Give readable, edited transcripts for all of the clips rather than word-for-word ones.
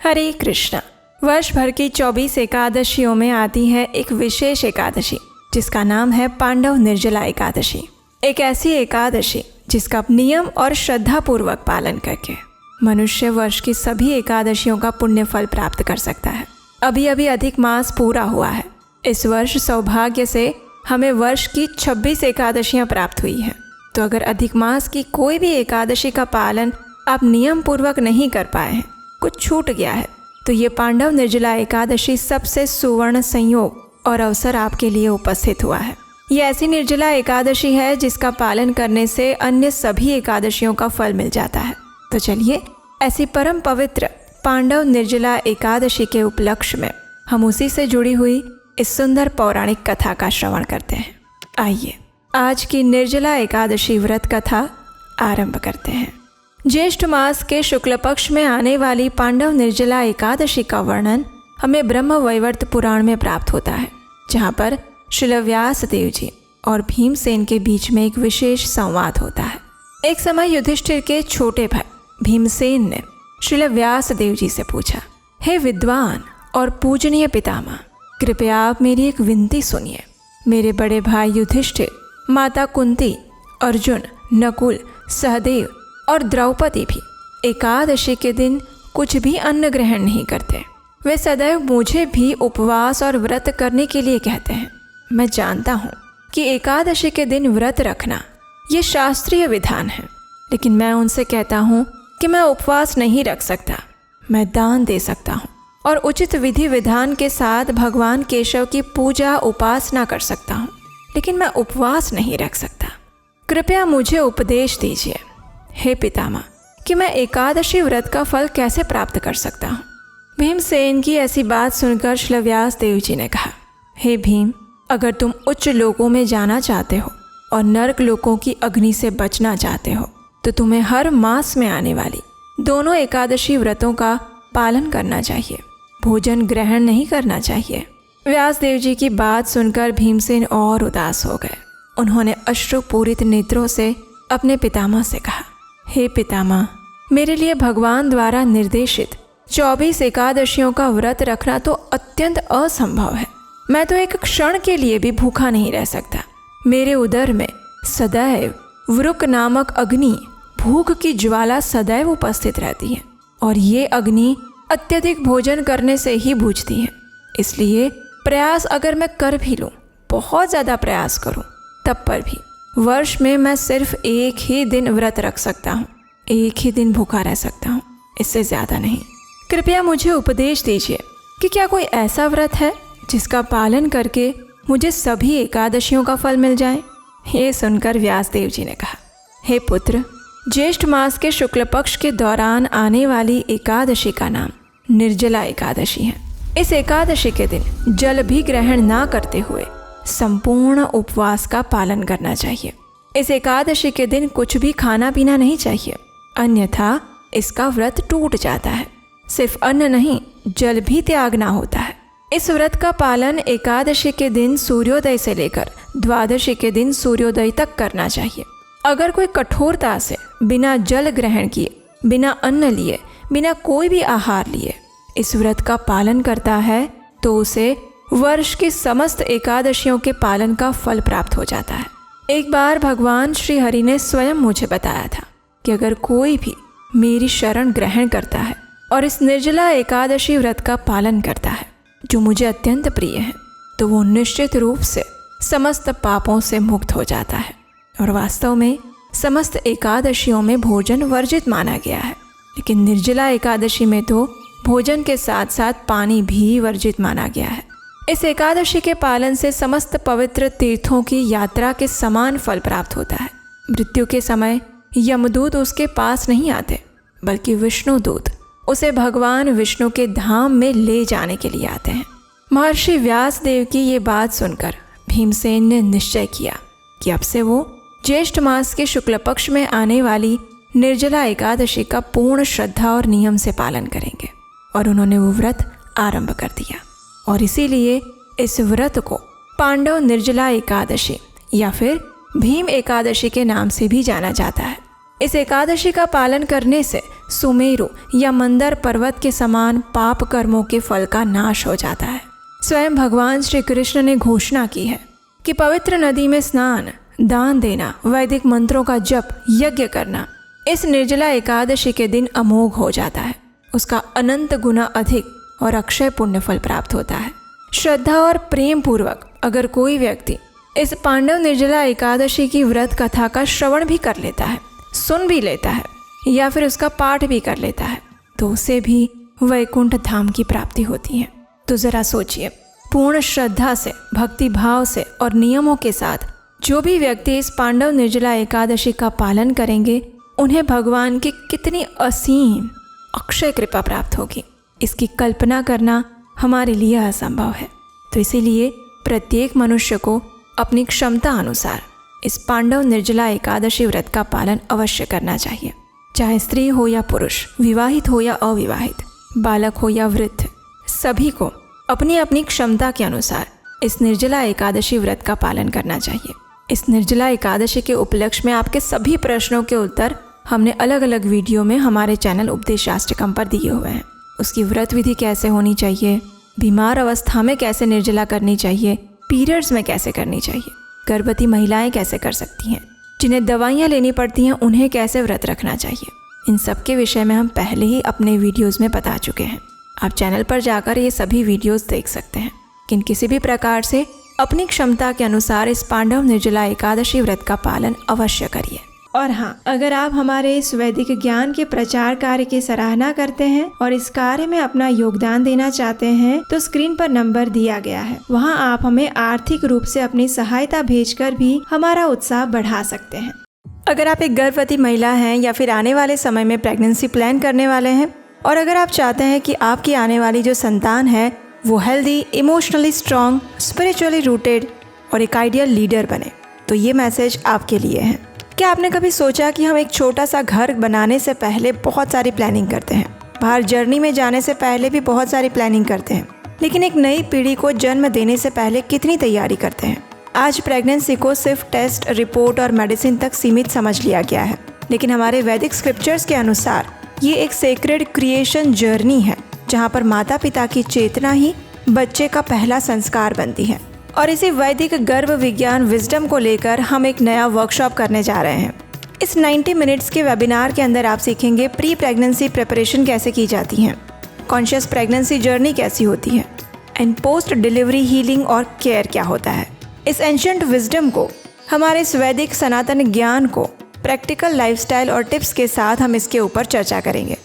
हरे कृष्णा। वर्ष भर की 24 एकादशियों में आती है एक विशेष एकादशी जिसका नाम है पांडव निर्जला एकादशी। एक ऐसी एकादशी जिसका नियम और श्रद्धा पूर्वक पालन करके मनुष्य वर्ष की सभी एकादशियों का पुण्य फल प्राप्त कर सकता है। अभी अभी अधिक मास पूरा हुआ है। इस वर्ष सौभाग्य से हमें वर्ष की 26 एकादशियाँ प्राप्त हुई हैं। तो अगर अधिक मास की कोई भी एकादशी का पालन आप नियम पूर्वक नहीं कर पाए हैं, कुछ छूट गया है, तो ये पांडव निर्जला एकादशी सबसे सुवर्ण संयोग और अवसर आपके लिए उपस्थित हुआ है। ये ऐसी निर्जला एकादशी है जिसका पालन करने से अन्य सभी एकादशियों का फल मिल जाता है। तो चलिए ऐसी परम पवित्र पांडव निर्जला एकादशी के उपलक्ष्य में हम उसी से जुड़ी हुई इस सुंदर पौराणिक कथा का श्रवण करते हैं। आइए आज की निर्जला एकादशी व्रत कथा आरंभ करते हैं। ज्येष्ठ मास के शुक्ल पक्ष में आने वाली पांडव निर्जला एकादशी का वर्णन हमें ब्रह्मवैवर्त पुराण में प्राप्त होता है, जहाँ पर श्रील व्यास देव जी और भीमसेन के बीच में एक विशेष संवाद होता है। एक समय युधिष्ठिर के छोटे भाई भीमसेन ने श्रील व्यास देव जी से पूछा, हे विद्वान और पूजनीय पितामह, कृपया आप मेरी एक विनती सुनिए। मेरे बड़े भाई युधिष्ठिर, माता कुंती, अर्जुन, नकुल, सहदेव और द्रौपदी भी एकादशी के दिन कुछ भी अन्न ग्रहण नहीं करते। वे सदैव मुझे भी उपवास और व्रत करने के लिए कहते हैं। मैं जानता हूँ कि एकादशी के दिन व्रत रखना ये शास्त्रीय विधान है, लेकिन मैं उनसे कहता हूँ कि मैं उपवास नहीं रख सकता। मैं दान दे सकता हूँ और उचित विधि विधान के साथ भगवान केशव की पूजा उपासना कर सकता हूँ, लेकिन मैं उपवास नहीं रख सकता। कृपया मुझे उपदेश दीजिए हे पितामह कि मैं एकादशी व्रत का फल कैसे प्राप्त कर सकता हूँ। भीमसेन की ऐसी बात सुनकर श्रील व्यास देव जी ने कहा, हे भीम, अगर तुम उच्च लोकों में जाना चाहते हो और नरक लोकों की अग्नि से बचना चाहते हो तो तुम्हें हर मास में आने वाली दोनों एकादशी व्रतों का पालन करना चाहिए। भोजन ग्रहण नहीं करना चाहिए। व्यास देव जी की बात सुनकर भीमसेन और उदास हो गए। उन्होंने अश्रुपूरित नेत्रों से अपने पितामह से कहा, हे पितामह, मेरे लिए भगवान द्वारा निर्देशित 24 एकादशियों का व्रत रखना तो अत्यंत असंभव है। मैं तो एक क्षण के लिए भी भूखा नहीं रह सकता। मेरे उदर में सदैव वृक नामक अग्नि, भूख की ज्वाला सदैव उपस्थित रहती है और ये अग्नि अत्यधिक भोजन करने से ही बुझती है। इसलिए प्रयास अगर मैं कर भी लूँ, बहुत ज़्यादा प्रयास करूँ, तब पर भी वर्ष में मैं सिर्फ एक ही दिन व्रत रख सकता हूँ, एक ही दिन भूखा रह सकता हूँ, इससे ज़्यादा नहीं। कृपया मुझे उपदेश दीजिए कि क्या कोई ऐसा व्रत है जिसका पालन करके मुझे सभी एकादशियों का फल मिल जाए। ये सुनकर व्यासदेव जी ने कहा, हे पुत्र, ज्येष्ठ मास के शुक्ल पक्ष के दौरान आने वाली एकादशी का नाम निर्जला एकादशी है। इस एकादशी के दिन जल भी ग्रहण ना करते हुए संपूर्ण उपवास का पालन करना चाहिए। इस एकादशी के दिन कुछ भी खाना पीना नहीं चाहिए, अन्यथा इसका व्रत टूट जाता है। सिर्फ अन्न नहीं, जल भी त्यागना होता है। इस व्रत का पालन एकादशी के दिन सूर्योदय से लेकर द्वादशी के दिन सूर्योदय तक करना चाहिए। अगर कोई कठोरता से बिना जल ग्रहण किए, बिना अन्न लिए, बिना कोई भी आहार लिए इस व्रत का पालन करता है तो उसे वर्ष की समस्त एकादशियों के पालन का फल प्राप्त हो जाता है। एक बार भगवान श्री हरि ने स्वयं मुझे बताया था कि अगर कोई भी मेरी शरण ग्रहण करता है और इस निर्जला एकादशी व्रत का पालन करता है जो मुझे अत्यंत प्रिय है, तो वो निश्चित रूप से समस्त पापों से मुक्त हो जाता है। और वास्तव में समस्त एकादशियों में भोजन वर्जित माना गया है, लेकिन निर्जला एकादशी में तो भोजन के साथ साथ पानी भी वर्जित माना गया है। इस एकादशी के पालन से समस्त पवित्र तीर्थों की यात्रा के समान फल प्राप्त होता है। मृत्यु के समय यमदूत उसके पास नहीं आते, बल्कि विष्णुदूत उसे भगवान विष्णु के धाम में ले जाने के लिए आते हैं। महर्षि व्यास देव की ये बात सुनकर भीमसेन ने निश्चय किया कि अब से वो ज्येष्ठ मास के शुक्ल पक्ष में आने वाली निर्जला एकादशी का पूर्ण श्रद्धा और नियम से पालन करेंगे, और उन्होंने वो व्रत आरंभ कर दिया। और इसीलिए इस व्रत को पांडव निर्जला एकादशी या फिर भीम एकादशी के नाम से भी जाना जाता है। इस एकादशी का पालन करने से सुमेरु या मंदर पर्वत के समान पाप कर्मों के फल का नाश हो जाता है। स्वयं भगवान श्री कृष्ण ने घोषणा की है कि पवित्र नदी में स्नान, दान देना, वैदिक मंत्रों का जप, यज्ञ करना इस निर्जला एकादशी के दिन अमोघ हो जाता है। उसका अनंत गुना अधिक और अक्षय पुण्य फल प्राप्त होता है। श्रद्धा और प्रेम पूर्वक अगर कोई व्यक्ति इस पांडव निर्जला एकादशी की व्रत कथा का श्रवण भी कर लेता है, सुन भी लेता है या फिर उसका पाठ भी कर लेता है, तो उसे भी वैकुंठ धाम की प्राप्ति होती है। तो जरा सोचिए, पूर्ण श्रद्धा से, भक्ति भाव से और नियमों के साथ जो भी व्यक्ति इस पांडव निर्जला एकादशी का पालन करेंगे, उन्हें भगवान की कितनी असीम अक्षय कृपा प्राप्त होगी, इसकी कल्पना करना हमारे लिए असंभव है। तो इसीलिए प्रत्येक मनुष्य को अपनी क्षमता अनुसार इस पांडव निर्जला एकादशी व्रत का पालन अवश्य करना चाहिए। चाहे स्त्री हो या पुरुष, विवाहित हो या अविवाहित, बालक हो या वृद्ध, सभी को अपनी अपनी क्षमता के अनुसार इस निर्जला एकादशी व्रत का पालन करना चाहिए। इस निर्जला एकादशी के उपलक्ष्य में आपके सभी प्रश्नों के उत्तर हमने अलग अलग वीडियो में हमारे चैनल उपदेश शास्त्रकम पर दिए हुए हैं। उसकी व्रत विधि कैसे होनी चाहिए, बीमार अवस्था में कैसे निर्जला करनी चाहिए, पीरियड्स में कैसे करनी चाहिए, गर्भवती महिलाएं कैसे कर सकती हैं, जिन्हें दवाइयाँ लेनी पड़ती हैं उन्हें कैसे व्रत रखना चाहिए, इन सब के विषय में हम पहले ही अपने वीडियोज़ में बता चुके हैं। आप चैनल पर जाकर ये सभी वीडियोज़ देख सकते हैं। लेकिन किसी भी प्रकार से अपनी क्षमता के अनुसार इस पांडव निर्जला एकादशी व्रत का पालन अवश्य करिए। और हाँ, अगर आप हमारे इस वैदिक ज्ञान के प्रचार कार्य की सराहना करते हैं और इस कार्य में अपना योगदान देना चाहते हैं, तो स्क्रीन पर नंबर दिया गया है, वहाँ आप हमें आर्थिक रूप से अपनी सहायता भेजकर भी हमारा उत्साह बढ़ा सकते हैं। अगर आप एक गर्भवती महिला हैं या फिर आने वाले समय में प्रेगनेंसी प्लान करने वाले हैं, और अगर आप चाहते हैं कि आपकी आने वाली जो संतान है वो healthy, emotionally strong, spiritually rooted और एक आइडियल लीडर बने, तो ये मैसेज आपके लिए है। क्या आपने कभी सोचा कि हम एक छोटा सा घर बनाने से पहले बहुत सारी प्लानिंग करते हैं, बाहर जर्नी में जाने से पहले भी बहुत सारी प्लानिंग करते हैं, लेकिन एक नई पीढ़ी को जन्म देने से पहले कितनी तैयारी करते हैं। आज प्रेगनेंसी को सिर्फ टेस्ट, रिपोर्ट और मेडिसिन तक सीमित समझ लिया गया है, लेकिन हमारे वैदिक स्क्रिप्चर्स के अनुसार ये एक सेक्रेड क्रिएशन जर्नी है, जहाँ पर माता पिता की चेतना ही बच्चे का पहला संस्कार बनती है। और इसी वैदिक गर्भ विज्ञान विजडम को लेकर हम एक नया वर्कशॉप करने जा रहे हैं। इस 90 मिनट्स के वेबिनार के अंदर आप सीखेंगे प्री प्रेगनेंसी प्रिपरेशन कैसे की जाती है, कॉन्शियस प्रेगनेंसी जर्नी कैसी होती है, एंड पोस्ट डिलीवरी हीलिंग और केयर क्या होता है। इस एंशिएंट विजडम को, हमारे इस वैदिक सनातन ज्ञान को प्रैक्टिकल लाइफस्टाइल और टिप्स के साथ हम इसके ऊपर चर्चा करेंगे।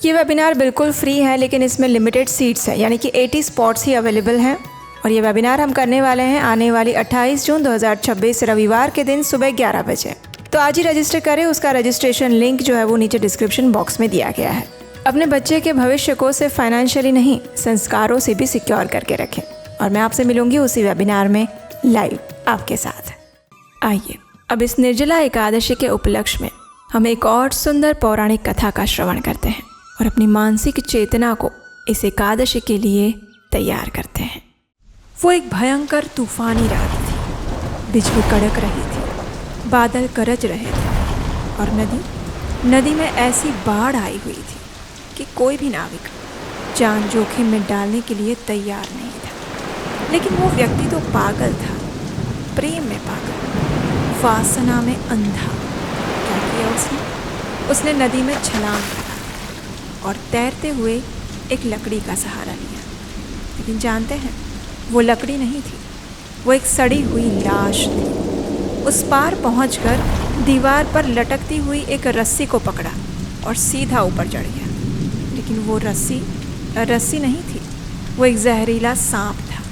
ये वेबिनार बिल्कुल फ्री है, लेकिन इसमें लिमिटेड सीट्स हैं, यानी कि 80 स्पॉट्स ही अवेलेबल हैं। और ये वेबिनार हम करने वाले हैं आने वाली 28 जून 2026 रविवार के दिन सुबह 11 बजे। तो आज ही रजिस्टर करें। उसका रजिस्ट्रेशन लिंक जो है वो नीचे डिस्क्रिप्शन बॉक्स में दिया गया है। अपने बच्चे के भविष्य को सिर्फ फाइनेंशियली नहीं, संस्कारों से भी सिक्योर करके रखें। और मैं आपसे मिलूंगी उसी वेबिनार में लाइव आपके साथ। आइए अब इस निर्जला एकादशी के उपलक्ष्य में हम एक और सुंदर पौराणिक कथा का श्रवण करते हैं और अपनी मानसिक चेतना को इस एकादशी के लिए तैयार करते हैं। वो एक भयंकर तूफानी रात थी। बिजली कड़क रही थी, बादल गरज रहे थे और नदी में ऐसी बाढ़ आई हुई थी कि कोई भी नाविक जान जोखिम में डालने के लिए तैयार नहीं था। लेकिन वो व्यक्ति तो पागल था, प्रेम में पागल, वासना में अंधा। क्या किया उसने नदी में छलांग लगा और तैरते हुए एक लकड़ी का सहारा लिया। लेकिन जानते हैं, वो लकड़ी नहीं थी, वो एक सड़ी हुई लाश थी। उस पार पहुंचकर दीवार पर लटकती हुई एक रस्सी को पकड़ा और सीधा ऊपर चढ़ गया। लेकिन वो रस्सी नहीं थी, वो एक जहरीला सांप था।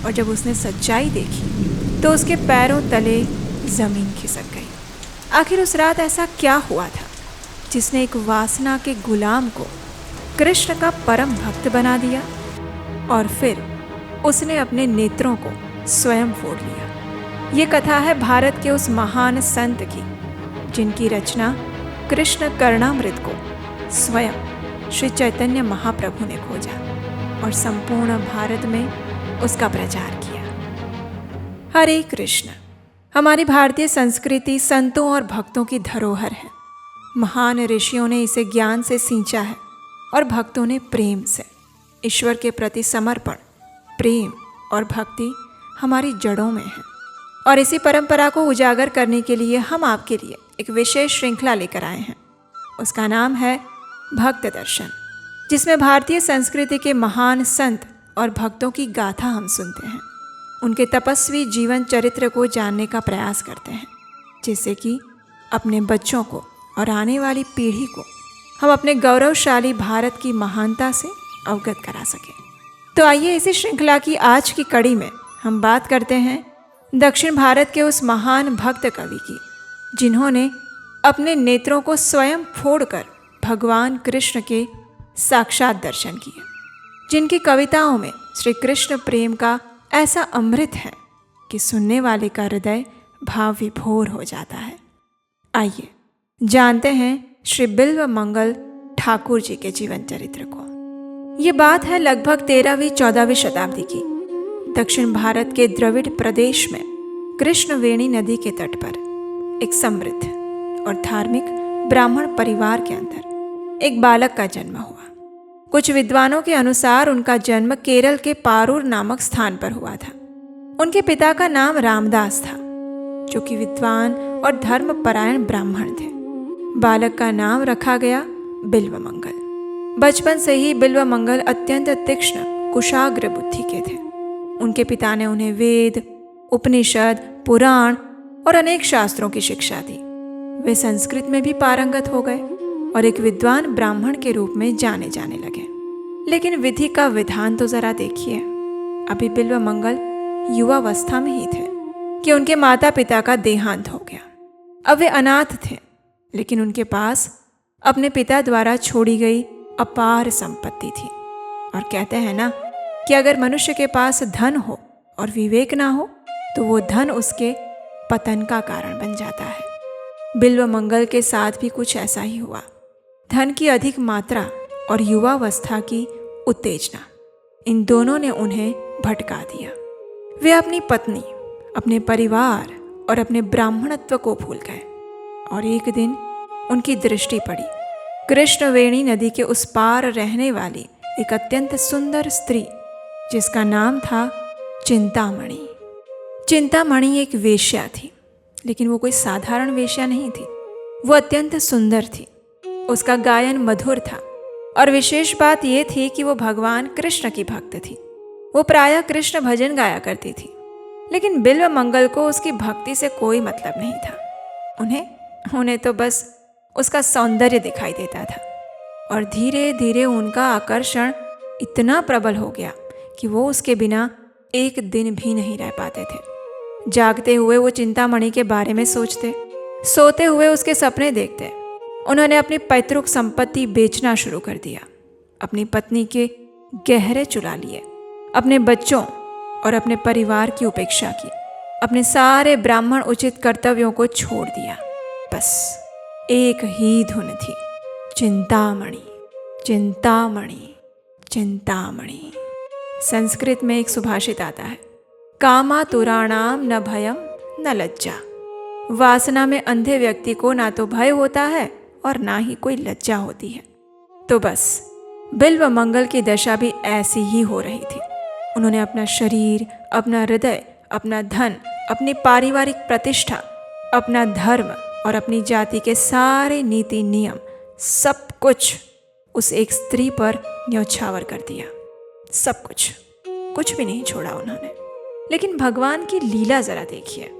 और जब उसने सच्चाई देखी तो उसके पैरों तले ज़मीन खिसक गई। आखिर उस रात ऐसा क्या हुआ था जिसने एक वासना के गुलाम को कृष्ण का परम भक्त बना दिया और फिर उसने अपने नेत्रों को स्वयं फोड़ लिया। ये कथा है भारत के उस महान संत की, जिनकी रचना कृष्ण कर्णामृत को स्वयं श्री चैतन्य महाप्रभु ने खोजा और संपूर्ण भारत में उसका प्रचार किया। हरे कृष्ण। हमारी भारतीय संस्कृति संतों और भक्तों की धरोहर है। महान ऋषियों ने इसे ज्ञान से सींचा है और भक्तों ने प्रेम से। ईश्वर के प्रति समर्पण, प्रेम और भक्ति हमारी जड़ों में है। और इसी परंपरा को उजागर करने के लिए हम आपके लिए एक विशेष श्रृंखला लेकर आए हैं। उसका नाम है भक्त दर्शन, जिसमें भारतीय संस्कृति के महान संत और भक्तों की गाथा हम सुनते हैं। उनके तपस्वी जीवन चरित्र को जानने का प्रयास करते हैं, जिससे कि अपने बच्चों को और आने वाली पीढ़ी को हम अपने गौरवशाली भारत की महानता से अवगत करा सकें। तो आइए इसी श्रृंखला की आज की कड़ी में हम बात करते हैं दक्षिण भारत के उस महान भक्त कवि की, जिन्होंने अपने नेत्रों को स्वयं फोड़कर भगवान कृष्ण के साक्षात दर्शन किए, जिनकी कविताओं में श्री कृष्ण प्रेम का ऐसा अमृत है कि सुनने वाले का हृदय भाव विभोर हो जाता है। आइए जानते हैं श्री बिल्व मंगल ठाकुर जी के जीवन चरित्र को। ये बात है लगभग 13वीं-14वीं शताब्दी की। दक्षिण भारत के द्रविड़ प्रदेश में कृष्णवेणी नदी के तट पर एक समृद्ध और धार्मिक ब्राह्मण परिवार के अंदर एक बालक का जन्म हुआ। कुछ विद्वानों के अनुसार उनका जन्म केरल के पारूर नामक स्थान पर हुआ था। उनके पिता का नाम रामदास था, जो कि विद्वान और धर्मपरायण ब्राह्मण थे। बालक का नाम रखा गया बिल्वमंगल। बचपन से ही बिल्वमंगल अत्यंत तीक्ष्ण कुशाग्र बुद्धि के थे। उनके पिता ने उन्हें वेद, उपनिषद, पुराण और अनेक शास्त्रों की शिक्षा दी। वे संस्कृत में भी पारंगत हो गए और एक विद्वान ब्राह्मण के रूप में जाने जाने लगे। लेकिन विधि का विधान तो जरा देखिए। अभी बिल्वमंगल युवावस्था में ही थे कि उनके माता पिता का देहांत हो गया। अब वे अनाथ थे, लेकिन उनके पास अपने पिता द्वारा छोड़ी गई अपार संपत्ति थी। और कहते हैं ना कि अगर मनुष्य के पास धन हो और विवेक ना हो तो वो धन उसके पतन का कारण बन जाता है। बिल्वमंगल के साथ भी कुछ ऐसा ही हुआ। धन की अधिक मात्रा और युवावस्था की उत्तेजना, इन दोनों ने उन्हें भटका दिया। वे अपनी पत्नी, अपने परिवार और अपने ब्राह्मणत्व को भूल गए। और एक दिन उनकी दृष्टि पड़ी कृष्णवेणी नदी के उस पार रहने वाली एक अत्यंत सुंदर स्त्री, जिसका नाम था चिंतामणि। चिंतामणि एक वेश्या थी, लेकिन वो कोई साधारण वेश्या नहीं थी। वो अत्यंत सुंदर थी। उसका गायन मधुर था और विशेष बात यह थी कि वो भगवान कृष्ण की भक्त थी। वो प्रायः कृष्ण भजन गाया करती थी। लेकिन बिल्वमंगल को उसकी भक्ति से कोई मतलब नहीं था। उन्हें तो बस उसका सौंदर्य दिखाई देता था। और धीरे धीरे उनका आकर्षण इतना प्रबल हो गया कि वो उसके बिना एक दिन भी नहीं रह पाते थे। जागते हुए वो चिंतामणि के बारे में सोचते, सोते हुए उसके सपने देखते। उन्होंने अपनी पैतृक संपत्ति बेचना शुरू कर दिया, अपनी पत्नी के गहरे चुरा लिए, अपने बच्चों और अपने परिवार की उपेक्षा की, अपने सारे ब्राह्मण उचित कर्तव्यों को छोड़ दिया। बस एक ही धुन थी, चिंतामणि, चिंतामणि, चिंतामणि। संस्कृत में एक सुभाषित आता है, कामातुराणाम न भयम न लज्जा। वासना में अंधे व्यक्ति को ना तो भय होता है और ना ही कोई लज्जा होती है। तो बस बिल्वमंगल की दशा भी ऐसी ही हो रही थी। उन्होंने अपना शरीर, अपना हृदय, अपना धन, अपनी पारिवारिक प्रतिष्ठा, अपना धर्म और अपनी जाति के सारे नीति नियम, सब कुछ उस एक स्त्री पर न्यौछावर कर दिया। सब कुछ भी नहीं छोड़ा उन्होंने। लेकिन भगवान की लीला जरा देखिए।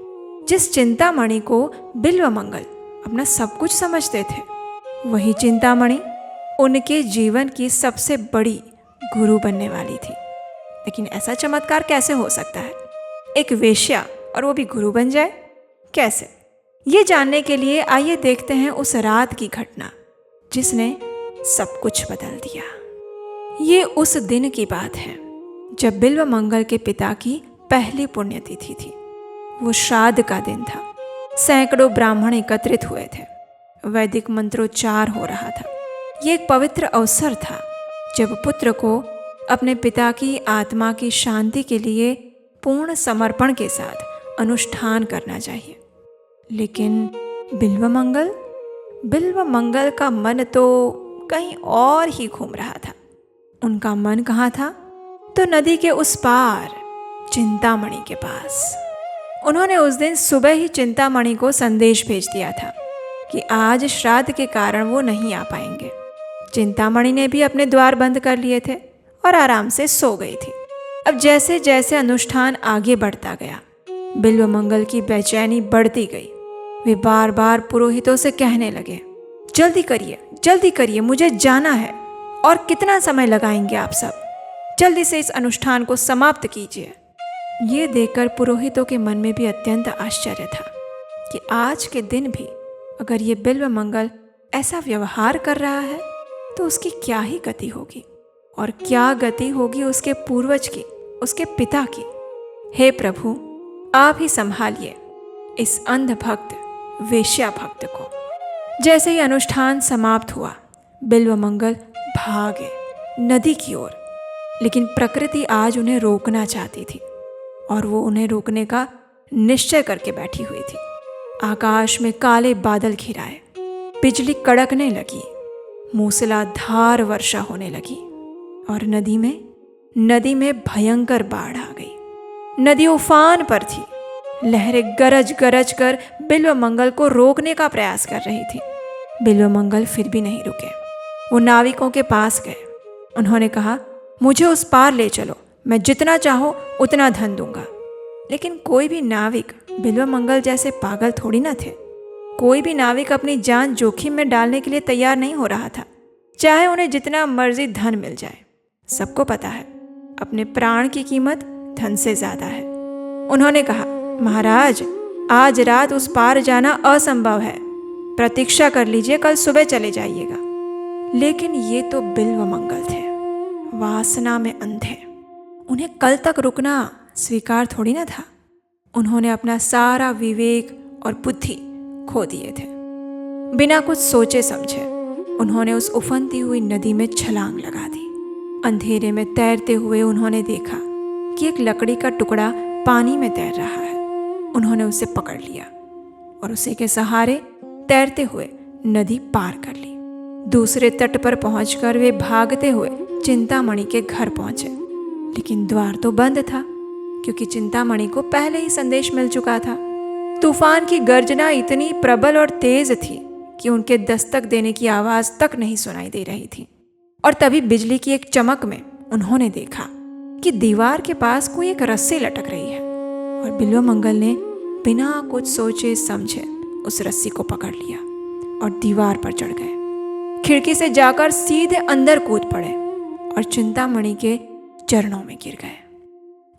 जिस चिंतामणि को बिल्वमंगल अपना सब कुछ समझते थे, वही चिंतामणि उनके जीवन की सबसे बड़ी गुरु बनने वाली थी। लेकिन ऐसा चमत्कार कैसे हो सकता है? एक वेश्या और वो भी गुरु बन जाए, कैसे? ये जानने के लिए आइए देखते हैं उस रात की घटना जिसने सब कुछ बदल दिया। ये उस दिन की बात है जब बिल्वमंगल के पिता की पहली पुण्यतिथि थी। वो श्राद्ध का दिन था। सैकड़ों ब्राह्मण एकत्रित हुए थे। वैदिक मंत्रोच्चार हो रहा था। ये एक पवित्र अवसर था जब पुत्र को अपने पिता की आत्मा की शांति के लिए पूर्ण समर्पण के साथ अनुष्ठान करना चाहिए। लेकिन बिल्व मंगल का मन तो कहीं और ही घूम रहा था। उनका मन कहाँ था? तो नदी के उस पार, चिंतामणि के पास। उन्होंने उस दिन सुबह ही चिंतामणि को संदेश भेज दिया था कि आज श्राद्ध के कारण वो नहीं आ पाएंगे। चिंतामणि ने भी अपने द्वार बंद कर लिए थे और आराम से सो गई थी। अब जैसे जैसे अनुष्ठान आगे बढ़ता गया, बिल्व मंगल की बेचैनी बढ़ती गई। वे बार बार पुरोहितों से कहने लगे, जल्दी करिए, मुझे जाना है। और कितना समय लगाएंगे आप सब? जल्दी से इस अनुष्ठान को समाप्त कीजिए। ये देखकर पुरोहितों के मन में भी अत्यंत आश्चर्य था कि आज के दिन भी अगर ये बिल्व मंगल ऐसा व्यवहार कर रहा है तो उसकी क्या ही गति होगी, और क्या गति होगी उसके पूर्वज की, उसके पिता की। हे प्रभु, आप ही संभालिए इस अंध भक्त, वेश्या भक्त को। जैसे ही अनुष्ठान समाप्त हुआ, बिल्व मंगल भागे नदी की ओर। लेकिन प्रकृति आज उन्हें रोकना चाहती थी और वो उन्हें रोकने का निश्चय करके बैठी हुई थी। आकाश में काले बादल घिराए, बिजली कड़कने लगी, मूसलाधार वर्षा होने लगी और नदी में भयंकर बाढ़ आ गई। नदी उफान पर थी। लहरें गरज गरज कर बिल्व मंगल को रोकने का प्रयास कर रही थी। बिल्व मंगल फिर भी नहीं रुके। वो नाविकों के पास गए। उन्होंने कहा, मुझे उस पार ले चलो, मैं जितना चाहो उतना धन दूंगा। लेकिन कोई भी नाविक बिल्व मंगल जैसे पागल थोड़ी ना थे। कोई भी नाविक अपनी जान जोखिम में डालने के लिए तैयार नहीं हो रहा था, चाहे उन्हें जितना मर्जी धन मिल जाए। सबको पता है अपने प्राण की कीमत धन से ज्यादा है। उन्होंने कहा, महाराज, आज रात उस पार जाना असंभव है, प्रतीक्षा कर लीजिए, कल सुबह चले जाइएगा। लेकिन ये तो बिल्व मंगल थे, वासना में अंधे। उन्हें कल तक रुकना स्वीकार थोड़ी ना था। उन्होंने अपना सारा विवेक और बुद्धि खो दिए थे। बिना कुछ सोचे समझे उन्होंने उस उफनती हुई नदी में छलांग लगा दी। अंधेरे में तैरते हुए उन्होंने देखा कि एक लकड़ी का टुकड़ा पानी में तैर रहा है। उन्होंने उसे पकड़ लिया और उसी के सहारे तैरते हुए नदी पार कर ली। दूसरे तट पर पहुंचकर वे भागते हुए चिंतामणि के घर पहुंचे। लेकिन द्वार तो बंद था, क्योंकि चिंतामणि को पहले ही संदेश मिल चुका था। तूफान की गर्जना इतनी प्रबल और तेज थी कि उनके दस्तक देने की आवाज तक नहीं सुनाई दे रही थी। और तभी बिजली की एक चमक में उन्होंने देखा कि दीवार के पास कोई एक रस्सी लटक रही है। और बिल्व मंगल ने बिना कुछ सोचे समझे उस रस्सी को पकड़ लिया और दीवार पर चढ़ गए। खिड़की से जाकर सीधे अंदर कूद पड़े और चिंतामणि के चरणों में गिर गए।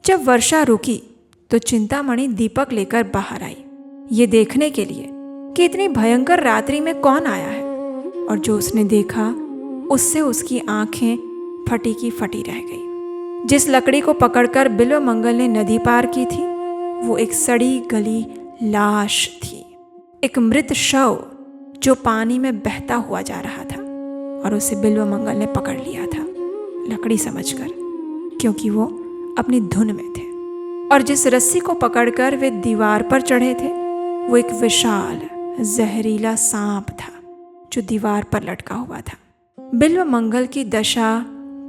जब वर्षा रुकी तो चिंतामणि दीपक लेकर बाहर आई, ये देखने के लिए कि इतनी भयंकर रात्रि में कौन आया है। और जो उसने देखा उससे उसकी आंखें फटी की फटी रह गई। जिस लकड़ी को पकड़कर बिल्व मंगल ने नदी पार की थी, वो एक सड़ी गली लाश थी, एक मृत शव जो पानी में बहता हुआ जा रहा था। और उसे बिल्व मंगल ने पकड़ लिया था, लकड़ी समझकर, क्योंकि वो अपनी धुन में थे। और जिस रस्सी को पकड़कर वे दीवार पर चढ़े थे, वो एक विशाल जहरीला सांप था जो दीवार पर लटका हुआ था। बिल्व मंगल की दशा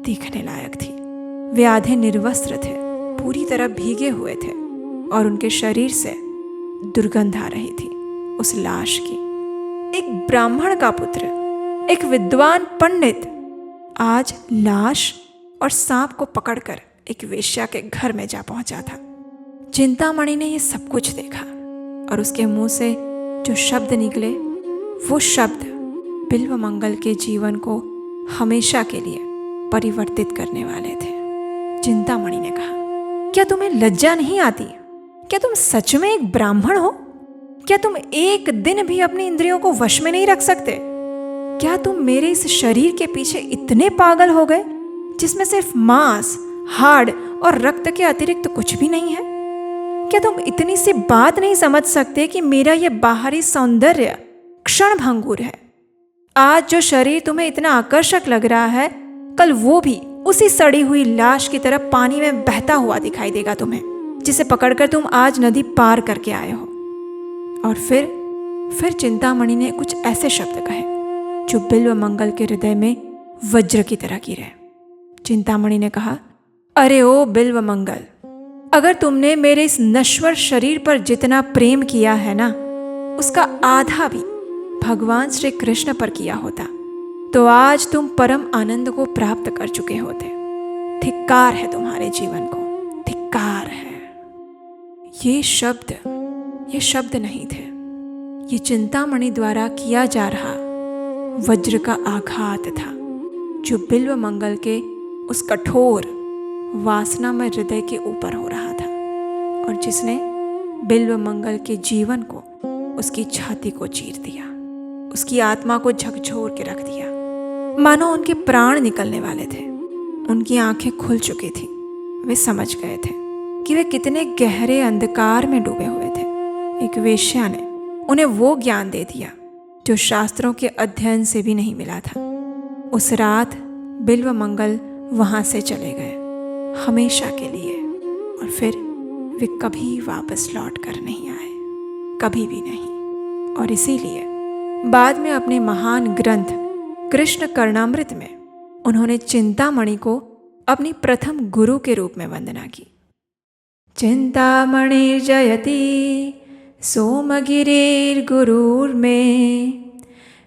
देखने लायक थी। वे आधे निर्वस्त्र थे, पूरी तरह भीगे हुए थे और उनके शरीर से दुर्गंध आ रही थी उस लाश की। एक ब्राह्मण का पुत्र, एक विद्वान पंडित आज लाश और सांप को पकड़कर एक वेश्या के घर में जा पहुंचा था। चिंतामणि ने ये सब कुछ देखा और उसके मुंह से जो शब्द निकले, वो शब्द बिल्व मंगल के जीवन को हमेशा के लिए परिवर्तित करने वाले थे। चिंतामणि ने कहा, क्या तुम्हें लज्जा नहीं आती? क्या तुम सच में एक ब्राह्मण हो? क्या तुम एक दिन भी अपनी इंद्रियों को वश में नहीं रख सकते? क्या तुम मेरे इस शरीर के पीछे इतने पागल हो गए जिसमें सिर्फ मांस, हाड़ और रक्त के अतिरिक्त कुछ भी नहीं है? क्या तुम इतनी सी बात नहीं समझ सकते कि मेरा यह बाहरी सौंदर्य क्षण भंगुर है? आज जो शरीर तुम्हें इतना आकर्षक लग रहा है, कल वो भी उसी सड़ी हुई लाश की तरह पानी में बहता हुआ दिखाई देगा तुम्हें, जिसे पकड़कर तुम आज नदी पार करके आए हो। और फिर फिर चिंतामणि ने कुछ ऐसे शब्द कहे जो बिल्व मंगल के हृदय में वज्र की तरह गिरे। चिंतामणि ने कहा, अरे ओ बिल्व मंगल, अगर तुमने मेरे इस नश्वर शरीर पर जितना प्रेम किया है ना, उसका आधा भी भगवान श्री कृष्ण पर किया होता तो आज तुम परम आनंद को प्राप्त कर चुके होते। धिक्कार है तुम्हारे जीवन को, धिक्कार है। ये शब्द नहीं थे, ये चिंतामणि द्वारा किया जा रहा वज्र का आघात था जो बिल्व मंगल के उस कठोर वासनामय हृदय के ऊपर हो रहा था और जिसने बिल्व मंगल के जीवन को, उसकी छाती को चीर दिया, उसकी आत्मा को झकझोर के रख दिया। मानो उनके प्राण निकलने वाले थे। उनकी आंखें खुल चुकी थी। वे समझ गए थे कि वे कितने गहरे अंधकार में डूबे हुए थे। एक वेश्या ने उन्हें वो ज्ञान दे दिया जो शास्त्रों के अध्ययन से भी नहीं मिला था। उस रात बिल्व मंगल वहां से चले गए हमेशा के लिए, और फिर वे कभी वापस लौट कर नहीं आए, कभी भी नहीं। और इसीलिए बाद में अपने महान ग्रंथ कृष्ण कर्णामृत में उन्होंने चिंतामणि को अपनी प्रथम गुरु के रूप में वंदना की। चिंतामणि जयति सोमगिरिर्गुरुर्मे,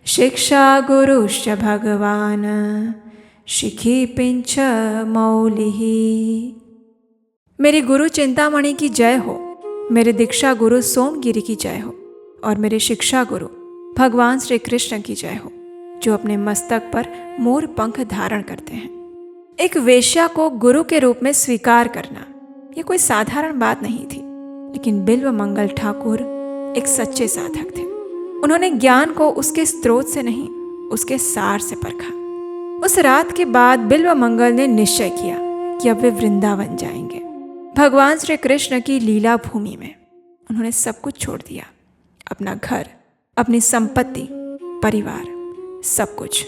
शिक्षा गुरुश्च भगवान शिखी पिंच मौलिः। मेरे गुरु चिंतामणि की जय हो, मेरे दीक्षा गुरु सोमगिरि की जय हो, और मेरे शिक्षा गुरु भगवान श्री कृष्ण की जय हो जो अपने मस्तक पर मोर पंख धारण करते हैं। एक वेश्या को गुरु के रूप में स्वीकार करना ये कोई साधारण बात नहीं थी, लेकिन बिल्व मंगल ठाकुर एक सच्चे साधक थे। उन्होंने ज्ञान को उसके स्रोत से नहीं, उसके सार से परखा। उस रात के बाद बिल्व मंगल ने निश्चय किया कि अब वे वृंदावन जाएंगे, भगवान श्री कृष्ण की लीला भूमि में। उन्होंने सब कुछ छोड़ दिया, अपना घर, अपनी संपत्ति, परिवार, सब कुछ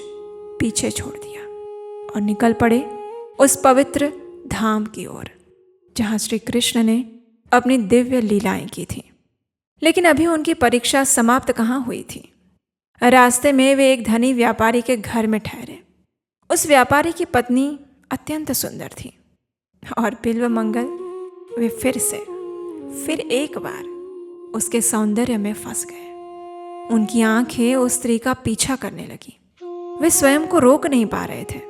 पीछे छोड़ दिया और निकल पड़े उस पवित्र धाम की ओर जहाँ श्री कृष्ण ने अपनी दिव्य लीलाएं की थी। लेकिन अभी उनकी परीक्षा समाप्त कहाँ हुई थी। रास्ते में वे एक धनी व्यापारी के घर में ठहरे। उस व्यापारी की पत्नी अत्यंत सुंदर थी और बिल्व मंगल वे फिर एक बार उसके सौंदर्य में फंस गए। उनकी आंखें उस स्त्री का पीछा करने लगी। वे स्वयं को रोक नहीं पा रहे थे।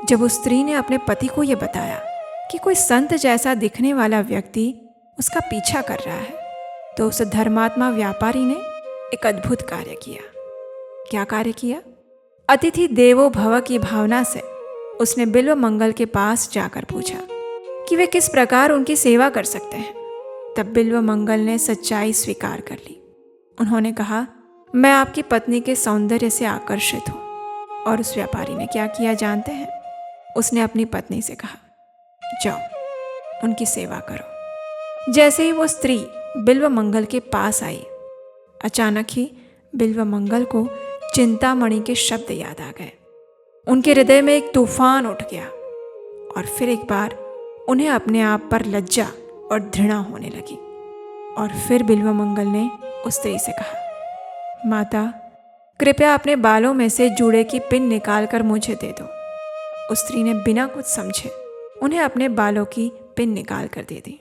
जब उस स्त्री ने अपने पति को यह बताया कि कोई संत जैसा दिखने वाला व्यक्ति उसका पीछा कर रहा है, तो उस धर्मात्मा व्यापारी ने एक अद्भुत कार्य किया। क्या कार्य किया? अतिथि देवो भव की भावना से उसने बिल्व मंगल के पास जाकर पूछा कि वे किस प्रकार उनकी सेवा कर सकते हैं। तब बिल्व मंगल ने सच्चाई स्वीकार कर ली। उन्होंने कहा, मैं आपकी पत्नी के सौंदर्य से आकर्षित हूँ। और उस व्यापारी ने क्या किया जानते हैं? उसने अपनी पत्नी से कहा, जाओ उनकी सेवा करो। जैसे ही वो स्त्री बिल्व मंगल के पास आई, अचानक ही बिल्व मंगल को चिंतामणि के शब्द याद आ गए। उनके हृदय में एक तूफान उठ गया और फिर एक बार उन्हें अपने आप पर लज्जा और घृणा होने लगी। और फिर बिल्व मंगल ने उस स्त्री से कहा, माता, कृपया अपने बालों में से जूड़े की पिन निकाल कर मुझे दे दो। उस स्त्री ने बिना कुछ समझे उन्हें अपने बालों की पिन निकाल कर दे दी।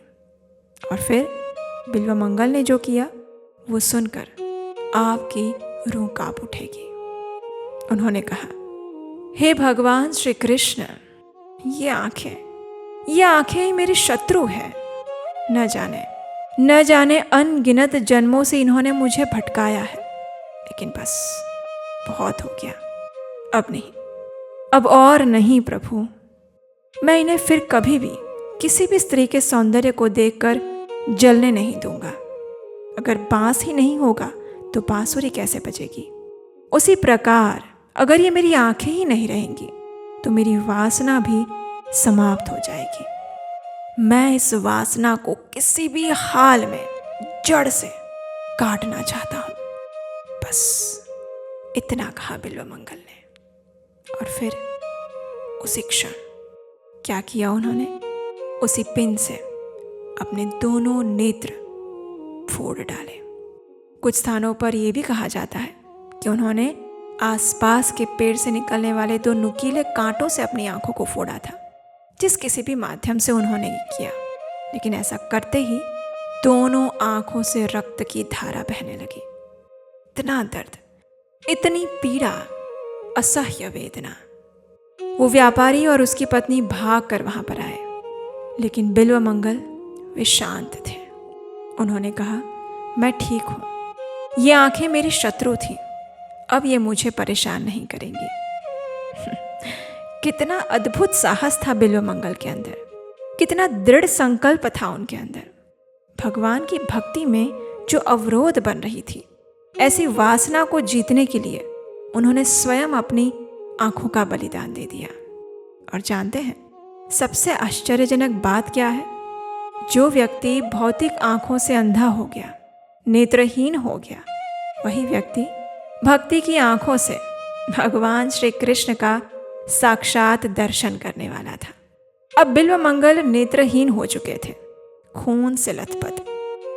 और फिर बिल्व मंगल ने जो किया वो सुनकर आपकी रूह कांप उठेगी। उन्होंने कहा, हे भगवान श्री कृष्ण, ये आंखें ही मेरी शत्रु है। न जाने अनगिनत जन्मों से इन्होंने मुझे भटकाया है, लेकिन बस बहुत हो गया। अब और नहीं प्रभु। मैं इन्हें फिर कभी भी किसी भी स्त्री के सौंदर्य को देखकर जलने नहीं दूंगा। अगर बांस ही नहीं होगा तो बांसुरी कैसे बजेगी? उसी प्रकार अगर ये मेरी आंखें ही नहीं रहेंगी तो मेरी वासना भी समाप्त हो जाएगी। मैं इस वासना को किसी भी हाल में जड़ से काटना चाहता हूँ। बस इतना कहा बिल्व मंगल ने। और फिर उसी क्षण क्या किया उन्होंने? उसी पिन से अपने दोनों नेत्र फोड़ डाले। कुछ स्थानों पर यह भी कहा जाता है कि उन्होंने आसपास के पेड़ से निकलने वाले 2 नुकीले कांटों से अपनी आंखों को फोड़ा था, जिस किसी भी माध्यम से उन्होंने ये किया। लेकिन ऐसा करते ही दोनों आंखों से रक्त की धारा बहने लगी। इतना दर्द, इतनी पीड़ा, असह्य वेदना। वो व्यापारी और उसकी पत्नी भाग कर वहां पर आए, लेकिन बिल्वमंगल वे शांत थे। उन्होंने कहा, मैं ठीक हूं। ये आंखें मेरी शत्रु थी, अब ये मुझे परेशान नहीं करेंगी। कितना अद्भुत साहस था बिल्वमंगल के अंदर, कितना दृढ़ संकल्प था उनके अंदर। भगवान की भक्ति में जो अवरोध बन रही थी, ऐसी वासना को जीतने के लिए उन्होंने स्वयं अपनी आंखों का बलिदान दे दिया। और जानते हैं सबसे आश्चर्यजनक बात क्या है? जो व्यक्ति भौतिक आंखों से अंधा हो गया, नेत्रहीन हो गया, वही व्यक्ति भक्ति की आंखों से भगवान श्री कृष्ण का साक्षात दर्शन करने वाला था। अब बिल्वमंगल नेत्रहीन हो चुके थे, खून से लथपथ,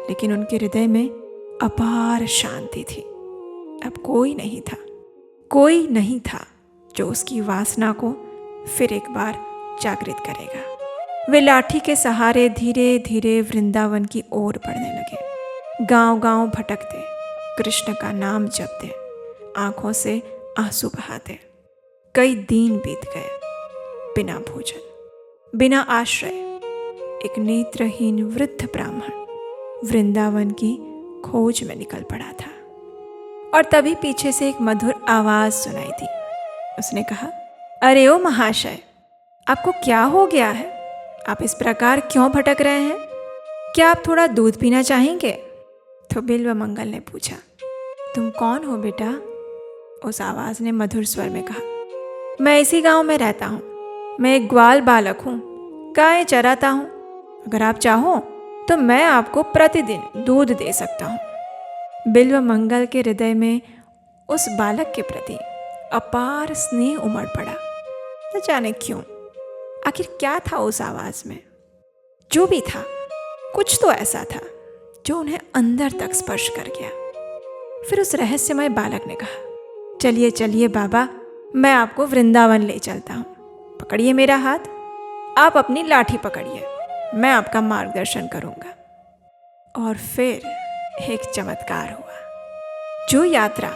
लेकिन उनके हृदय में अपार शांति थी। अब कोई नहीं था जो उसकी वासना को फिर एक बार जागृत करेगा। वे लाठी के सहारे धीरे धीरे वृंदावन की ओर बढ़ने लगे। गांव-गांव भटकते, कृष्ण का नाम जपते, आंखों से आंसू बहाते। कई दिन बीत गए, बिना भोजन, बिना आश्रय। एक नेत्रहीन वृद्ध ब्राह्मण वृंदावन की खोज में निकल पड़ा था। और तभी पीछे से एक मधुर आवाज सुनाई दी। उसने कहा, अरे ओ महाशय, आपको क्या हो गया है? आप इस प्रकार क्यों भटक रहे हैं? क्या आप थोड़ा दूध पीना चाहेंगे? तो बिल्वमंगल ने पूछा, तुम कौन हो बेटा? उस आवाज ने मधुर स्वर में कहा, मैं इसी गांव में रहता हूँ। मैं एक ग्वाल बालक हूँ, गायें चराता हूँ। अगर आप चाहो तो मैं आपको प्रतिदिन दूध दे सकता हूँ। बिल्वमंगल के हृदय में उस बालक के प्रति अपार स्नेह उमड़ पड़ा। न जाने क्यों, आखिर क्या था उस आवाज में? जो भी था, कुछ तो ऐसा था जो उन्हें अंदर तक स्पर्श कर गया। फिर उस रहस्यमय बालक ने कहा, चलिए चलिए बाबा, मैं आपको वृंदावन ले चलता हूँ। पकड़िए मेरा हाथ, आप अपनी लाठी पकड़िए, मैं आपका मार्गदर्शन करूँगा। और फिर एक चमत्कार हुआ। जो यात्रा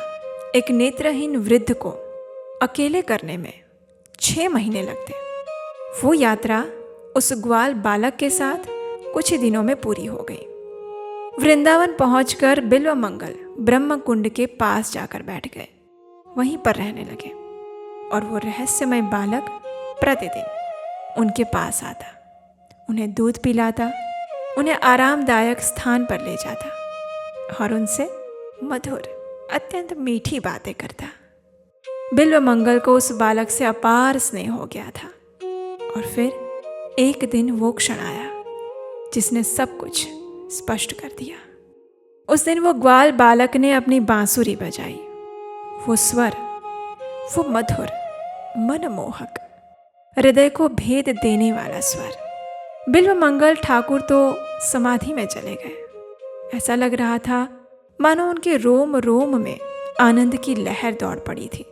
एक नेत्रहीन वृद्ध को अकेले करने में 6 महीने लगते, वो यात्रा उस ग्वाल बालक के साथ कुछ ही दिनों में पूरी हो गई। वृंदावन पहुंचकर बिल्वमंगल ब्रह्म कुंड के पास जाकर बैठ गए, वहीं पर रहने लगे। और वो रहस्यमय बालक प्रतिदिन उनके पास आता, उन्हें दूध पिलाता, उन्हें आरामदायक स्थान पर ले जाता और उनसे मधुर, अत्यंत मीठी बातें करता। बिल्वमंगल को उस बालक से अपार स्नेह हो गया था। और फिर एक दिन वो क्षण आया जिसने सब कुछ स्पष्ट कर दिया। उस दिन वो ग्वाल बालक ने अपनी बांसुरी बजाई। वो स्वर, वो मधुर, मनमोहक, हृदय को भेद देने वाला स्वर। बिल्वमंगल ठाकुर तो समाधि में चले गए। ऐसा लग रहा था मानो उनके रोम रोम में आनंद की लहर दौड़ पड़ी थी।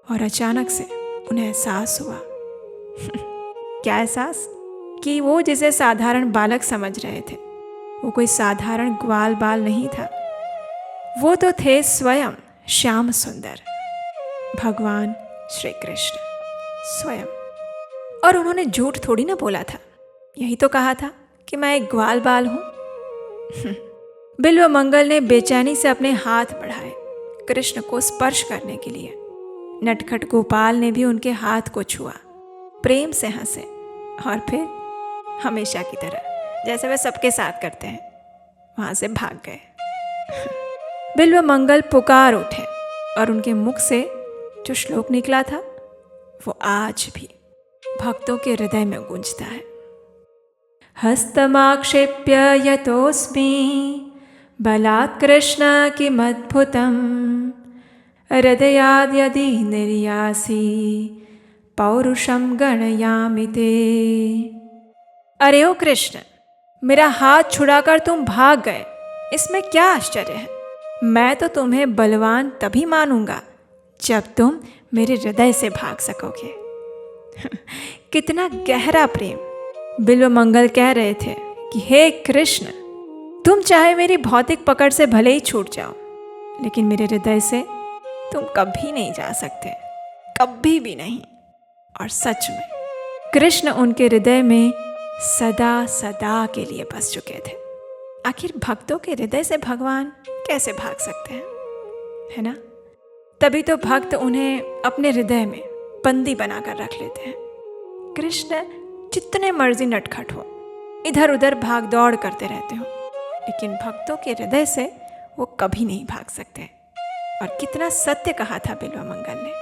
और अचानक से उन्हें एहसास हुआ क्या एहसास? कि वो जिसे साधारण बालक समझ रहे थे, वो कोई साधारण ग्वाल बाल नहीं था। वो तो थे स्वयं श्याम सुंदर, भगवान श्री कृष्ण स्वयं। और उन्होंने झूठ थोड़ी ना बोला था, यही तो कहा था कि मैं एक ग्वाल बाल हूं। बिल्वमंगल ने बेचैनी से अपने हाथ बढ़ाए कृष्ण को स्पर्श करने के लिए। नटखट गोपाल ने भी उनके हाथ को छुआ, प्रेम से हंसे और फिर हमेशा की तरह जैसे वे सबके साथ करते हैं, वहां से भाग गए। बिल्वमंगल पुकार उठे और उनके मुख से जो श्लोक निकला था वो आज भी भक्तों के हृदय में गूंजता है। हस्तमाक्षेप्य यतोस्मि बलात् कृष्ण किमद्भुतं हृदयाद् यदि निर्यासि पौरुषं गणयामि ते। अरे ओ कृष्ण, मेरा हाथ छुड़ाकर तुम भाग गए, इसमें क्या आश्चर्य है? मैं तो तुम्हें बलवान तभी मानूंगा जब तुम मेरे हृदय से भाग सकोगे। कितना गहरा प्रेम। बिल्वमंगल कह रहे थे कि हे कृष्ण, तुम चाहे मेरी भौतिक पकड़ से भले ही छूट जाओ, लेकिन मेरे हृदय से तुम कभी नहीं जा सकते, कभी भी नहीं। और सच में कृष्ण उनके हृदय में सदा सदा के लिए बस चुके थे। आखिर भक्तों के हृदय से भगवान कैसे भाग सकते हैं, है ना? तभी तो भक्त उन्हें अपने हृदय में बंदी बनाकर रख लेते हैं। कृष्ण जितने मर्जी नटखट हो, इधर उधर भाग दौड़ करते रहते हो, लेकिन भक्तों के हृदय से वो कभी नहीं भाग सकते। और कितना सत्य कहा था बिल्वमंगल ने।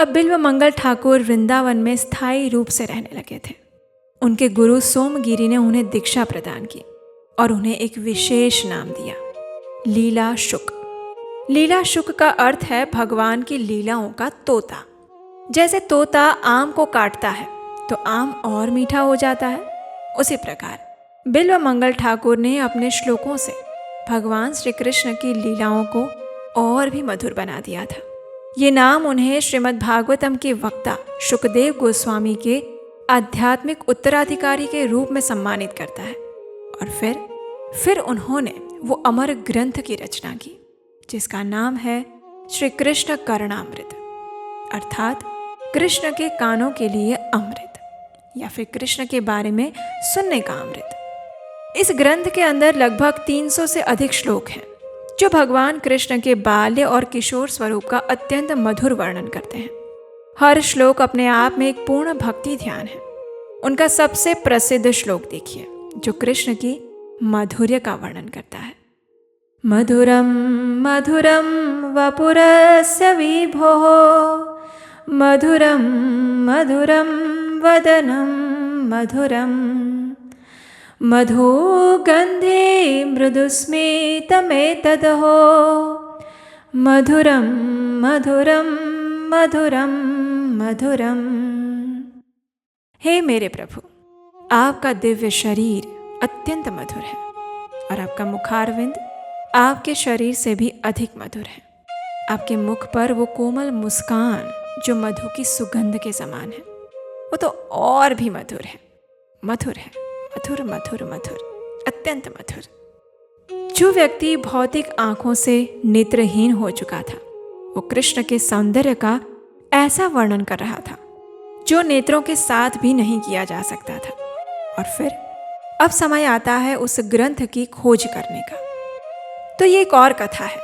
अब बिल्वमंगल ठाकुर वृंदावन में स्थायी रूप से रहने लगे थे। उनके गुरु सोमगिरी ने उन्हें दीक्षा प्रदान की और उन्हें एक विशेष नाम दिया, लीला शुक। लीला शुक का अर्थ है भगवान की लीलाओं का तोता। जैसे तोता आम को काटता है तो आम और मीठा हो जाता है, उसी प्रकार बिल्वमंगल ठाकुर ने अपने श्लोकों से भगवान श्री कृष्ण की लीलाओं को और भी मधुर बना दिया था। ये नाम उन्हें श्रीमद् भागवतम के वक्ता शुकदेव गोस्वामी के आध्यात्मिक उत्तराधिकारी के रूप में सम्मानित करता है। और फिर उन्होंने वो अमर ग्रंथ की रचना की जिसका नाम है श्री कृष्ण करणामृत, अर्थात कृष्ण के कानों के लिए अमृत, या फिर कृष्ण के बारे में सुनने का अमृत। इस ग्रंथ के अंदर लगभग 300 से अधिक श्लोक हैं जो भगवान कृष्ण के बाल्य और किशोर स्वरूप का अत्यंत मधुर वर्णन करते हैं। हर श्लोक अपने आप में एक पूर्ण भक्ति ध्यान है। उनका सबसे प्रसिद्ध श्लोक देखिए जो कृष्ण की माधुर्य का वर्णन करता है। मधुरम मधुरम वपुरस्य विभोः, मधुरम मधुरम वदनम मधुरम, मधुगन्धे मृदुस्मितमेतदहो, मधुरम मधुरम मधुरम मधुरम। हे मेरे प्रभु, आपका दिव्य शरीर अत्यंत मधुर है और आपका मुखारविंद आपके शरीर से भी अधिक मधुर है। आपके मुख पर वो कोमल मुस्कान जो मधु की सुगंध के समान है, वो तो और भी मधुर है, मधुर है, मधुर मधुर मधुर, अत्यंत मधुर। जो व्यक्ति भौतिक आंखों से नेत्रहीन हो चुका था, वो कृष्ण के सौंदर्य का ऐसा वर्णन कर रहा था जो नेत्रों के साथ भी नहीं किया जा सकता था। और फिर अब समय आता है उस ग्रंथ की खोज करने का। तो ये एक और कथा है।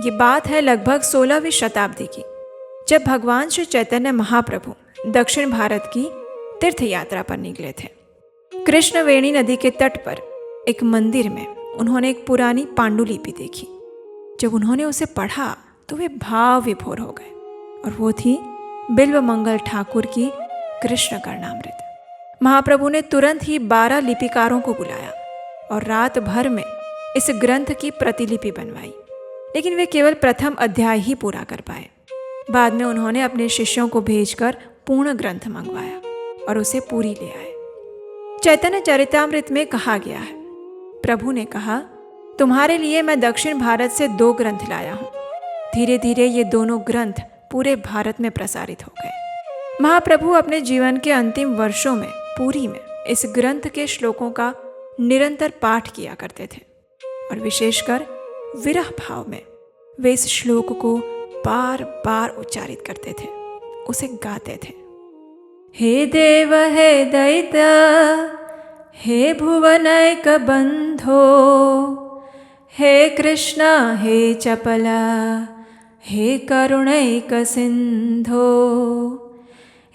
ये बात है लगभग 16वीं शताब्दी की, जब भगवान श्री चैतन्य महाप्रभु दक्षिण भारत की तीर्थ यात्रा पर निकले थे। कृष्णवेणी नदी के तट पर एक मंदिर में उन्होंने एक पुरानी पांडुलिपि देखी। जब उन्होंने उसे पढ़ा तो वे भाव विभोर हो गए, और वो थी बिल्वमंगल ठाकुर की कृष्ण करणामृत। महाप्रभु ने तुरंत ही 12 लिपिकारों को बुलाया और रात भर में इस ग्रंथ की प्रतिलिपि बनवाई, लेकिन वे केवल प्रथम अध्याय ही पूरा कर पाए। बाद में उन्होंने अपने शिष्यों को भेजकर पूर्ण ग्रंथ मंगवाया और उसे पूरी ले आए। चैतन्य चरितामृत में कहा गया है, प्रभु ने कहा, तुम्हारे लिए मैं दक्षिण भारत से 2 ग्रंथ लाया हूँ। धीरे धीरे ये दोनों ग्रंथ पूरे भारत में प्रसारित हो गए। महाप्रभु अपने जीवन के अंतिम वर्षों में पुरी में इस ग्रंथ के श्लोकों का निरंतर पाठ किया करते थे, और विशेषकर विरह भाव में वे इस श्लोक को बार बार उच्चारित करते थे, उसे गाते थे। हे देव हे दैत्य हे भुवनैक बंधो, हे कृष्ण हे चपला हे करुणैक सिंधो,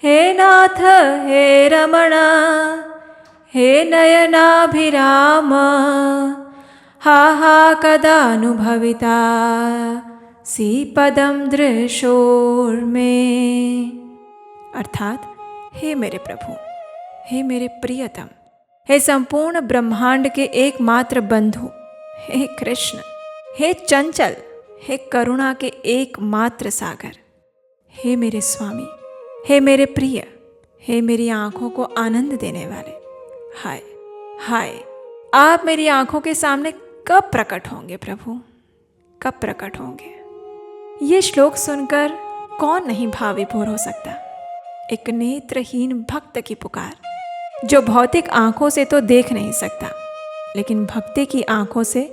हे नाथ हे रमणा हे नयनाभिराम, हा हा कदानुभविता सी पदम दृशोर्मे। अर्थात, हे मेरे प्रभु, हे मेरे प्रियतम, हे संपूर्ण ब्रह्मांड के एकमात्र बंधु, हे कृष्ण, हे चंचल, हे करुणा के एकमात्र सागर, हे मेरे स्वामी, हे मेरे प्रिय, हे मेरी आँखों को आनंद देने वाले, हाय हाय, आप मेरी आँखों के सामने कब प्रकट होंगे प्रभु, कब प्रकट होंगे। ये श्लोक सुनकर कौन नहीं भाव विभोर हो सकता। एक नेत्रहीन भक्त की पुकार, जो भौतिक आंखों से तो देख नहीं सकता, लेकिन भक्ति की आंखों से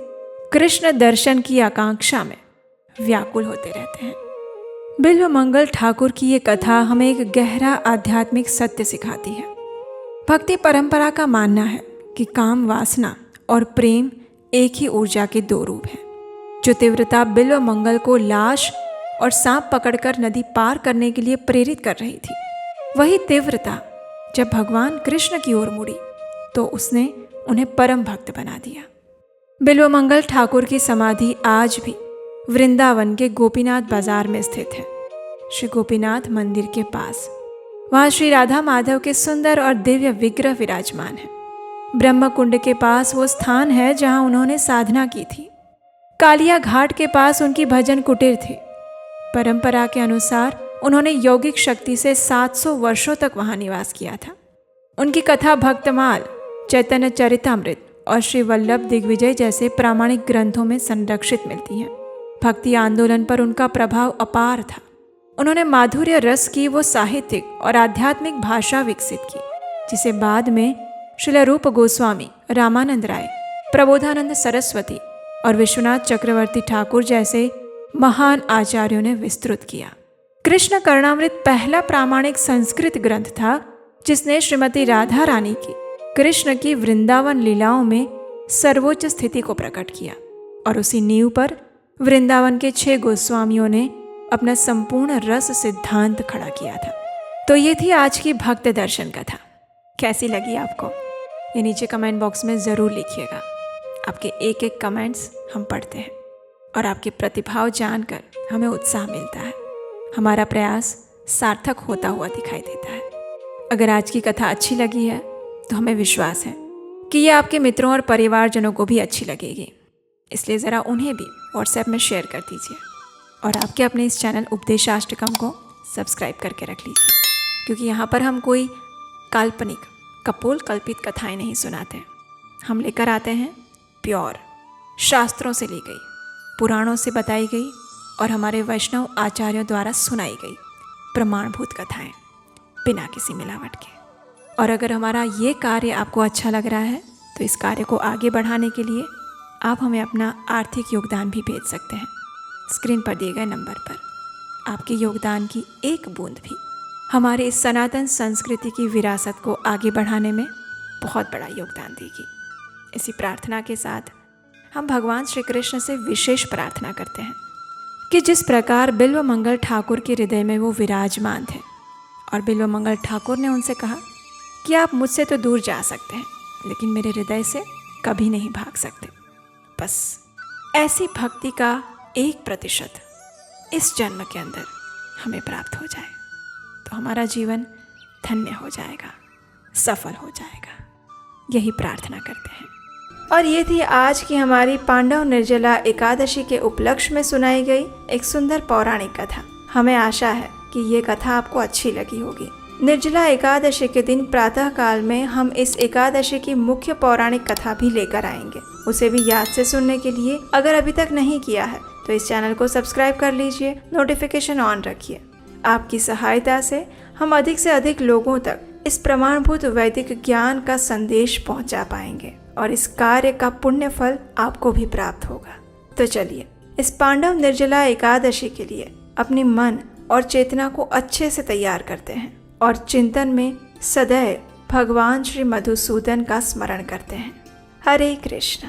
कृष्ण दर्शन की आकांक्षा में व्याकुल होते रहते हैं। बिल्वमंगल ठाकुर की ये कथा हमें एक गहरा आध्यात्मिक सत्य सिखाती है। भक्ति परंपरा का मानना है कि काम, वासना और प्रेम एक ही ऊर्जा के दो रूप हैं। जो तीव्रता बिल्वमंगल को लाश और सांप पकड़कर नदी पार करने के लिए प्रेरित कर रही थी, वही तीव्रता जब भगवान कृष्ण की ओर मुड़ी तो उसने उन्हें परम भक्त बना दिया। बिल्वमंगल ठाकुर की समाधि आज भी वृंदावन के गोपीनाथ बाजार में स्थित है, श्री गोपीनाथ मंदिर के पास। वहाँ श्री राधा माधव के सुंदर और दिव्य विग्रह विराजमान है। ब्रह्म कुंड के पास वो स्थान है जहाँ उन्होंने साधना की थी। कालिया घाट के पास उनकी भजन कुटीर थी। परंपरा के अनुसार उन्होंने यौगिक शक्ति से 700 वर्षों तक वहाँ निवास किया था। उनकी कथा भक्तमाल, चैतन्य चरितामृत और श्री वल्लभ दिग्विजय जैसे प्रामाणिक ग्रंथों में संरक्षित मिलती हैं। भक्ति आंदोलन पर उनका प्रभाव अपार था। उन्होंने माधुर्य रस की वो साहित्यिक और आध्यात्मिक भाषा विकसित की, जिसे बाद में श्रील रूप गोस्वामी, रामानंद राय, प्रबोधानंद सरस्वती और विश्वनाथ चक्रवर्ती ठाकुर जैसे महान आचार्यों ने विस्तृत किया। कृष्ण कर्णामृत पहला प्रामाणिक संस्कृत ग्रंथ था जिसने श्रीमती राधा रानी की कृष्ण की वृंदावन लीलाओं में सर्वोच्च स्थिति को प्रकट किया, और उसी नींव पर वृंदावन के 6 गोस्वामियों ने अपना संपूर्ण रस सिद्धांत खड़ा किया था। तो ये थी आज की भक्त दर्शन कथा। कैसी लगी आपको, ये नीचे कमेंट बॉक्स में ज़रूर लिखिएगा। आपके एक एक कमेंट्स हम पढ़ते हैं और आपके प्रतिभाव जानकर हमें उत्साह मिलता है। हमारा प्रयास सार्थक होता हुआ दिखाई देता है। अगर आज की कथा अच्छी लगी है तो हमें विश्वास है कि ये आपके मित्रों और परिवारजनों को भी अच्छी लगेगी, इसलिए ज़रा उन्हें भी व्हाट्सएप में शेयर कर दीजिए और आपके अपने इस चैनल उपदेशाष्टकम को सब्सक्राइब करके रख लीजिए, क्योंकि यहाँ पर हम कोई काल्पनिक कपोल कल्पित कथाएं नहीं सुनाते। हम लेकर आते हैं प्योर, शास्त्रों से ली गई, पुराणों से बताई गई और हमारे वैष्णव आचार्यों द्वारा सुनाई गई प्रमाणभूत कथाएं, बिना किसी मिलावट के। और अगर हमारा ये कार्य आपको अच्छा लग रहा है तो इस कार्य को आगे बढ़ाने के लिए आप हमें अपना आर्थिक योगदान भी भेज सकते हैं। स्क्रीन पर दिए गए नंबर पर आपके योगदान की एक बूंद भी हमारे इस सनातन संस्कृति की विरासत को आगे बढ़ाने में बहुत बड़ा योगदान देगी। इसी प्रार्थना के साथ हम भगवान श्री कृष्ण से विशेष प्रार्थना करते हैं कि जिस प्रकार बिल्वमंगल ठाकुर के हृदय में वो विराजमान थे और बिल्वमंगल ठाकुर ने उनसे कहा कि आप मुझसे तो दूर जा सकते हैं, लेकिन मेरे हृदय से कभी नहीं भाग सकते। बस ऐसी भक्ति का 1% इस जन्म के अंदर हमें प्राप्त हो जाए तो हमारा जीवन धन्य हो जाएगा, सफल हो जाएगा। यही प्रार्थना करते हैं। और ये थी आज की हमारी पांडव निर्जला एकादशी के उपलक्ष्य में सुनाई गई एक सुंदर पौराणिक कथा। हमें आशा है कि ये कथा आपको अच्छी लगी होगी। निर्जला एकादशी के दिन प्रातः काल में हम इस एकादशी की मुख्य पौराणिक कथा भी लेकर आएंगे। उसे भी याद से सुनने के लिए अगर अभी तक नहीं किया है तो इस चैनल को सब्सक्राइब कर लीजिए, नोटिफिकेशन ऑन रखिए। आपकी सहायता से हम अधिक से अधिक लोगों तक इस प्रमाणभूत वैदिक ज्ञान का संदेश पहुंचा पाएंगे और इस कार्य का पुण्य फल आपको भी प्राप्त होगा। तो चलिए इस पांडव निर्जला एकादशी के लिए अपने मन और चेतना को अच्छे से तैयार करते हैं और चिंतन में सदैव भगवान श्री मधुसूदन का स्मरण करते हैं। हरे कृष्ण।